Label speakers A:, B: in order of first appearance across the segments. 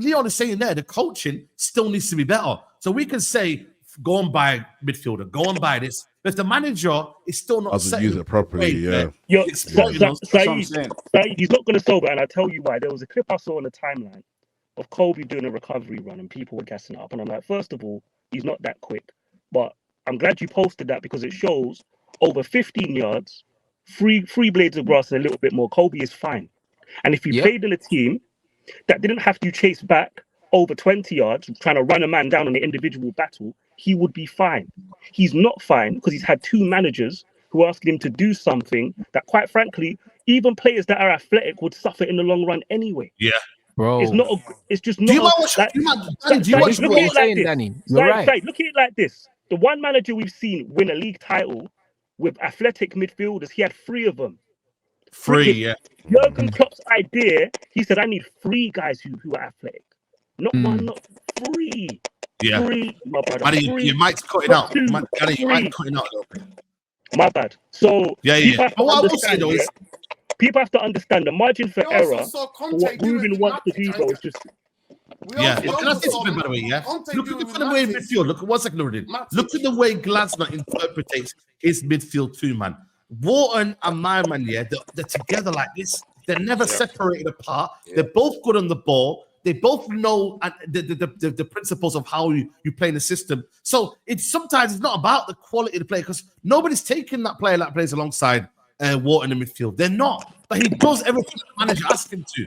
A: Leon is saying there, the coaching still needs to be better. So we can say, go and buy midfielder, go and buy this. But if the manager is still not
B: doesn't use it properly,
C: Saeed, he's not going to solve it, and I'll tell you why. There was a clip I saw on the timeline of Kobe doing a recovery run, and people were gassing it up. And I'm like, first of all, he's not that quick. But I'm glad you posted that because it shows over 15 yards, three blades of grass, and a little bit more. Kobe is fine. And if you played in a team that didn't have to chase back over 20 yards, trying to run a man down in an individual battle, he would be fine. He's not fine because he's had two managers who asked him to do something that, quite frankly, even players that are athletic would suffer in the long run anyway.
A: Yeah,
D: bro.
C: It's just not.
D: Look at
C: it like this. The one manager we've seen win a league title with athletic midfielders, he had 3 of them. Jurgen Klopp's idea, he said, I need 3 guys who are athletic. Not 1, not 3.
A: Yeah.
C: 3, my brother.
A: You might cut it out. You might cut it out a little bit.
C: My bad. So
A: people
C: have to understand the margin for error. What Ruben wants to do, though, is just.
A: Can I say something, by the way? Yeah. Look at the way in midfield. Look at 1 second, Ruben. Look at the way Glasner interprets his midfield too, man. Wharton and my man, they're together like this. They're never separated apart. They're both good on the ball. They both know the principles of how you play in the system. So sometimes it's not about the quality of the player because nobody's taking that player that plays alongside Wharton in the midfield. They're not. But he does everything the manager asks him to.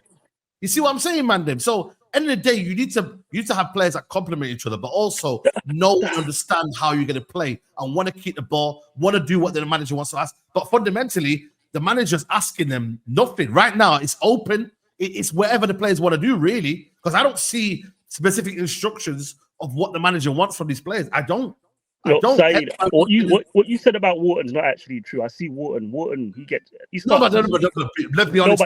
A: You see what I'm saying, man? So end of the day, you need to have players that complement each other, but also know and understand how you're going to play and want to keep the ball, want to do what the manager wants to ask. But fundamentally, the manager's asking them nothing. Right now, it's open. It's whatever the players want to do, really, because I don't see specific instructions of what the manager wants from these players. I don't.
C: Saeed, what you said about Wharton's not actually true. I see Wharton. Let's be honest.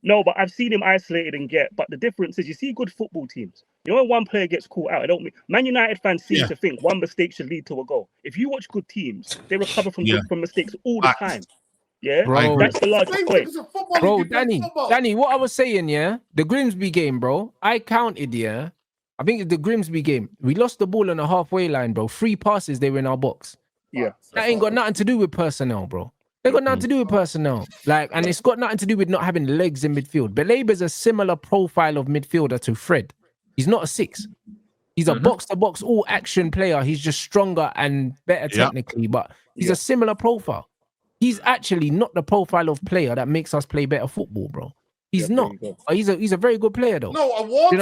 C: No, but I've seen him isolated and But the difference is, you see good football teams. You know, when one player gets caught out, I don't mean Man United fans seem to think one mistake should lead to a goal. If you watch good teams, they recover from mistakes all the time. Yeah,
D: bro,
C: that's the largest point.
D: Bro, Danny, what I was saying, the Grimsby game, bro. I counted, I think it's the Grimsby game. We lost the ball on the halfway line, bro. 3 passes, they were in our box.
C: Yeah,
D: that ain't got nothing to do with personnel, bro. They got nothing to do with personnel. And it's got nothing to do with not having legs in midfield. Belaber's a similar profile of midfielder to Fred. He's not a 6. He's a box-to-box all-action player. He's just stronger and better technically, but he's a similar profile. He's actually not the profile of player that makes us play better football, bro. He's not. He's a very good player, though.
E: No, a Wharton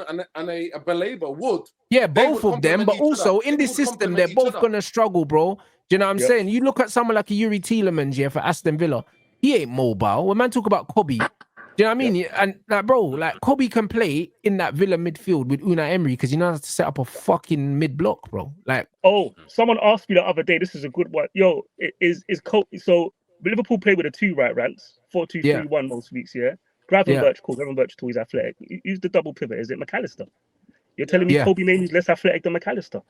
E: and a Belaber would.
D: Yeah, both of them, but also in this system, they're both going to struggle, bro. Do you know what I'm saying? You look at someone like a Yuri Tielemans, for Aston Villa. He ain't mobile. When man talk about Kobe, do you know what I mean? And Kobe can play in that Villa midfield with Unai Emery because he knows how to set up a fucking mid-block, bro.
C: Someone asked me the other day, this is a good one. Yo, is Kobe, so Liverpool play with a 2 right, Rants? 4-2-3-1 most weeks, Gravenberch he's athletic. Who's the double pivot? Is it McAllister? You're telling me Kobe Mainoo's less athletic than McAllister?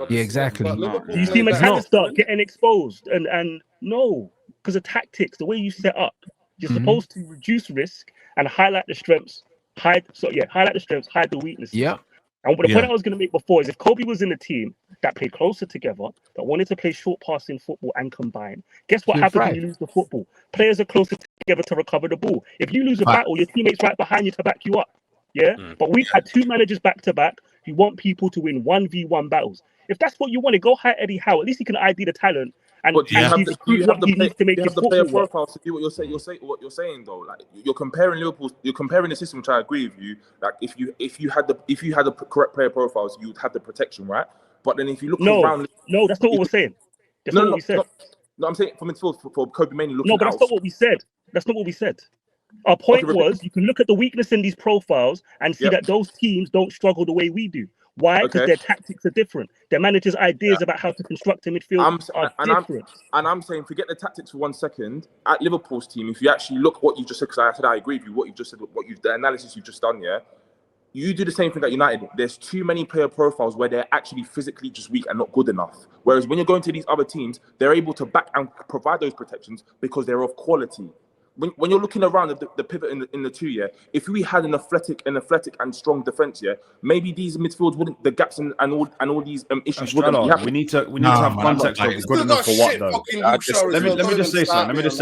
D: Yeah, exactly.
C: You see McAllister getting exposed, and no, because of tactics, the way you set up, you're supposed to reduce risk and highlight the strengths, hide the weaknesses.
D: Yeah.
C: And the point I was going to make before is if Kobe was in a team that played closer together, that wanted to play short passing football and combine, guess what happens when you lose the football? Players are closer together to recover the ball. If you lose a battle, your teammates right behind you to back you up. Yeah. But we've had 2 managers back to back who want people to win 1v1 battles. If that's what you want to go hire Eddie Howe, at least he can ID the talent. And
E: you have the player profiles to do what you're saying though. Like you're comparing Liverpool, you're comparing the system, which I agree with you. Like if you had the correct player profiles, you would have the protection, right? But then if you look around,
C: that's not what we're saying. That's not what we said.
E: No, I'm saying for Kobe Mainoo looking.
C: No, but that's not what we said. That's not what we said. Our point was you can look at the weakness in these profiles and see that those teams don't struggle the way we do. Why? Because their tactics are different. Their managers' ideas about how to construct a midfield are different.
E: I'm saying, forget the tactics for 1 second. At Liverpool's team, if you actually look what you just said, because I said I agree with you, what you've just said, the analysis you've just done, you do the same thing at United. There's too many player profiles where they're actually physically just weak and not good enough. Whereas when you're going to these other teams, they're able to back and provide those protections because they're of quality. when you're looking around the pivot in the two, yeah, if we had an athletic and strong defense, yeah, maybe these midfields wouldn't, the gaps and all these issues wouldn't be happening.
B: We need to have context of good enough for what though. Let me just say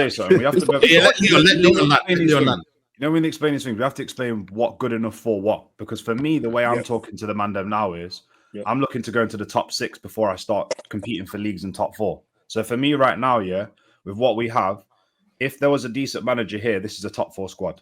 B: something. We have to
A: let Leon land.
B: You know, when we explain these things, we have to explain what good enough for what. Because for me, the way I'm talking to the man them now is I'm looking to go into the top 6 before I start competing for leagues in top 4. So for me right now, with what we have, if there was a decent manager here, this is a top 4 squad.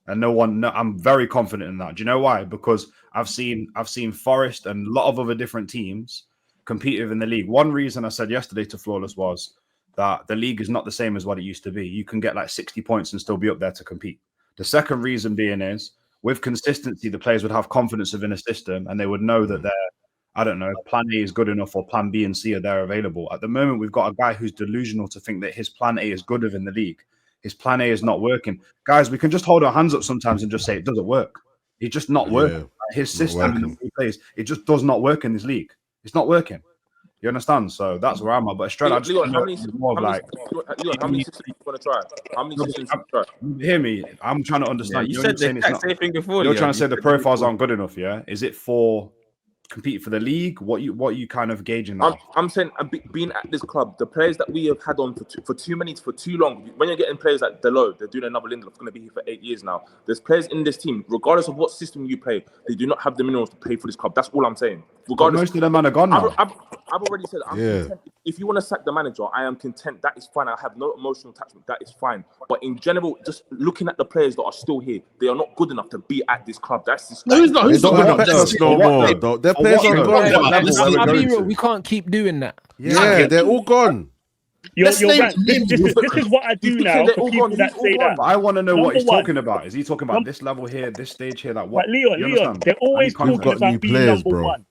B: And I'm very confident in that. Do you know why? Because I've seen Forest and a lot of other different teams compete within the league. One reason I said yesterday to Flawless was that the league is not the same as what it used to be. You can get like 60 points and still be up there to compete. The second reason being is with consistency, the players would have confidence within a system and they would know that plan A is good enough or plan B and C are there available. At the moment, we've got a guy who's delusional to think that his plan A is good within the league. His plan A is not working. Guys, we can just hold our hands up sometimes and just say it doesn't work. It's just not working. His system and the way he plays, it just does not work in this league. It's not working. You understand? So that's where I'm at. But Australia,
E: how many systems you want to try? How many systems you try?
B: Hear me. I'm trying to understand.
F: You said the exact same thing before.
B: You're trying to say the profiles aren't good enough, yeah? Is it for compete for the league? What you kind of gauging that?
E: I'm saying being at this club, the players that we have had on for too long. When you're getting players like Delo, they're doing another Lindelof, going to be here for 8 years now. There's players in this team, regardless of what system you play, they do not have the minerals to play for this club. That's all I'm saying. Regardless,
B: most of them are gone now.
E: I've already said I'm content. If you want to sack the manager, I am content. That is fine. I have no emotional attachment. That is fine. But in general, just looking at the players that are still here, they are not good enough to be at this club. That's just
A: who's not good enough
G: no more. Their players are gone.
D: I'll be real. We can't keep doing that.
G: Yeah, they're all gone.
C: You're right. This is what I do now for people that say that.
B: I want to know what he's talking about. Is he talking about this level here, this stage here? Like what?
C: But Leon, they're always talking about being number one.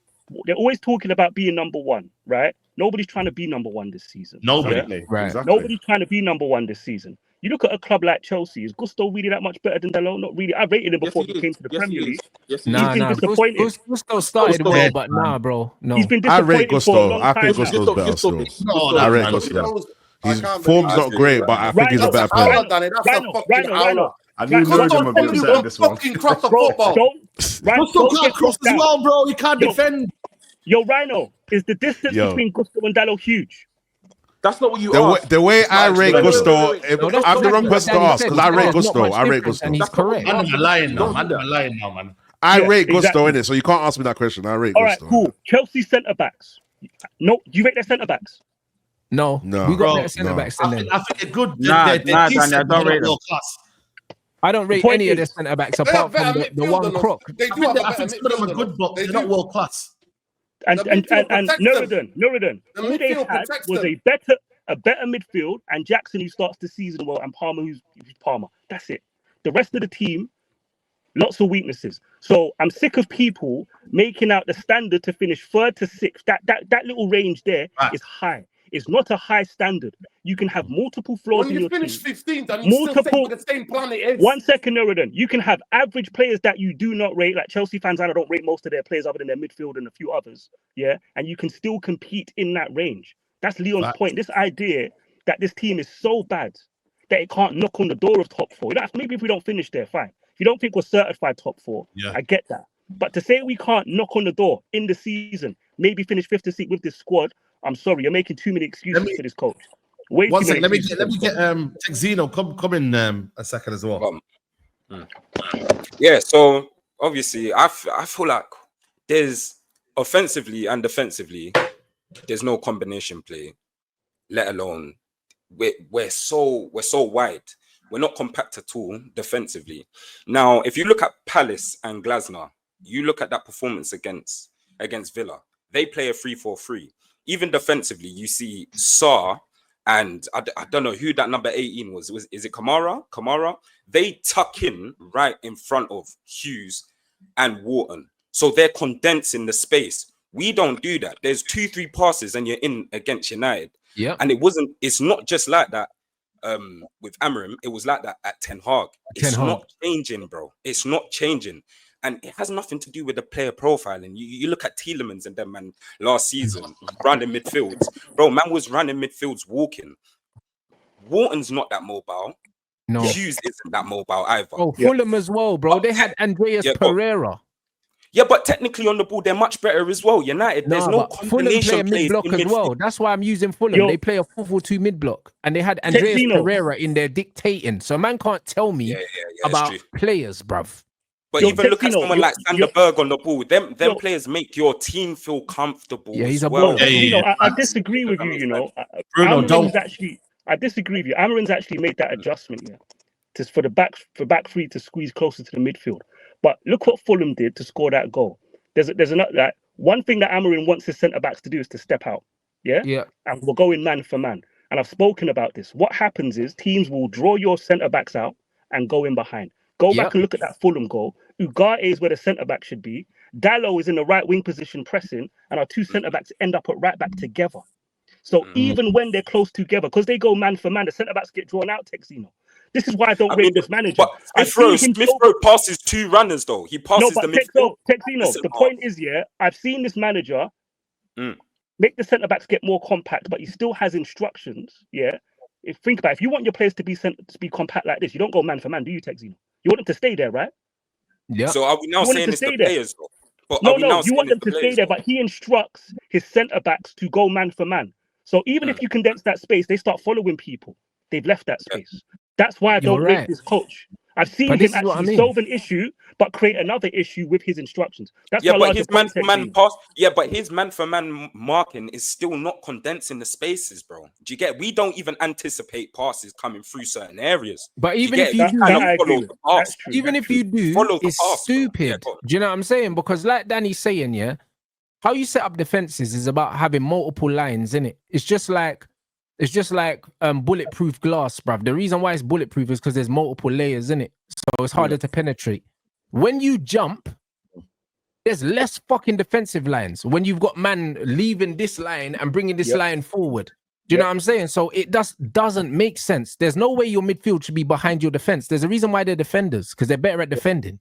C: They're always talking about being number one, right? Nobody's trying to be number one this season.
A: Nobody.
B: Right. Exactly.
C: Nobody's trying to be number one this season. You look at a club like Chelsea. Is Gusto really that much better than Dalot? Not really. I rated him before he came to the Premier League.
E: Yes,
C: he's been disappointed.
D: Gusto started well, but bro. No.
C: He's been disappointed.
G: I rate Gusto. I think Gusto's better still. I rate Gusto. His form's not great, but I think he's a better player.
C: Rhino.
B: I knew Nurjan would be upset at this one.
A: Gusto can't cross as well, bro. He can't defend.
C: Yo, Rhino, is the distance between Gusto and Dalot huge?
E: That's not what you asked.
G: The way I rate Gusto, I'm the wrong person to ask because I rate Gusto.
D: And he's correct.
A: I'm lying now, man.
G: I rate Gusto in it, so you can't ask me that question. I rate Gusto.
C: All right, cool. Chelsea centre backs. No, do you rate their centre backs?
D: No, we got better centre backs than them.
A: I think they're good.
F: I don't rate them.
D: I don't rate any of their centre backs apart from the one crook.
A: I think some of them are good, but they're not world class.
C: And Nuruddin, all they had was a better midfield and Jackson who starts the season well and Palmer who's Palmer. That's it. The rest of the team, lots of weaknesses. So I'm sick of people making out the standard to finish 3rd to 6th. That little range there is high. It's not a high standard. You can have multiple flaws in your team.
H: When you finish 15th and you still think the same plan it is.
C: 1 second, Nuruddin. You can have average players that you do not rate. Like Chelsea fans, I don't rate most of their players other than their midfield and a few others. Yeah, and you can still compete in that range. That's Leon's point. This idea that this team is so bad that it can't knock on the door of top 4. Maybe if we don't finish there, fine. If you don't think we're certified top 4, I get that. But to say we can't knock on the door in the season, maybe finish 5th to 6th with this squad, I'm sorry, you're making too many excuses for this coach.
A: One second, let me get Zeno come in a second as well.
F: Yeah, so obviously I feel like there's offensively and defensively there's no combination play, let alone we're so wide. We're not compact at all defensively. Now, if you look at Palace and Glasner, you look at that performance against Villa, they play a 3-4-3. Even defensively, you see Sarr and I don't know who that number 18 was. Is it Kamara? They tuck in right in front of Hughes and Wharton. So they're condensing the space. We don't do that. There's 2-3 passes and you're in against United.
D: Yeah.
F: And it's not just like that with Amorim. It was like that at Ten Hag. It's not changing, bro. It's not changing. And it has nothing to do with the player profile. And you look at Tielemans and them, man, last season, running midfields. Bro, man was running midfields walking. Wharton's not that mobile.
D: No.
F: Hughes isn't that mobile either.
D: Oh, Fulham as well, bro. They had Andreas Pereira.
F: Yeah, but technically on the ball, they're much better as well. United, there's no
D: Fulham play a
F: plays
D: mid-block
F: in
D: as well.
F: midfield.
D: That's why I'm using Fulham. They play a 4-4-2 mid-block. And they had Andreas Pereira in there dictating. So man can't tell me about players, bruv.
F: But even look at someone like Sander Berg on the ball. Them players make your team feel comfortable.
D: Yeah, he's
F: as
D: a
F: well.
C: I disagree with you, you know. I disagree with you. Amorim's actually made that adjustment, for back three to squeeze closer to the midfield. But look what Fulham did to score that goal. There's another like one thing that Amorim wants his centre backs to do is to step out. Yeah. And we're going man for man. And I've spoken about this. What happens is teams will draw your centre backs out and go in behind. Go back and look at that Fulham goal. Ugarte is where the centre back should be. Dalot is in the right wing position pressing, and our two centre backs end up at right back together. So even when they're close together, because they go man for man, the centre backs get drawn out. Texino. This is why I don't rate this manager.
F: But Smith Rowe passes two runners though. He passes the midfield.
C: Texino, the point is, I've seen this manager make the centre backs get more compact, but he still has instructions. Think about it. If you want your players to be compact like this, you don't go man for man, do you, Texino? You want them to stay there, right?
D: Yeah.
F: So are we now saying it's the players though? But
C: no, you want them to stay there, but he instructs his centre backs to go man for man. So even if you condense that space, they start following people. They've left that space. That's why I don't rate this coach. I've seen him actually solve an issue, but create another issue with his instructions. That's
F: but his man for man pass. Yeah, but his man for man marking is still not condensing the spaces, bro. Do you get? We don't even anticipate passes coming through certain areas.
D: But even if you do, even if you do, it's stupid. Do you know what I'm saying? Because like Danny's saying, how you set up defenses is about having multiple lines in it. It's just like bulletproof glass, bruv. The reason why it's bulletproof is because there's multiple layers in it, so it's harder to penetrate. When you jump, there's less fucking defensive lines when you've got man leaving this line and bringing this line forward. Do you know what I'm saying? So it doesn't make sense. There's no way your midfield should be behind your defense. There's a reason why they're defenders, because they're better at defending.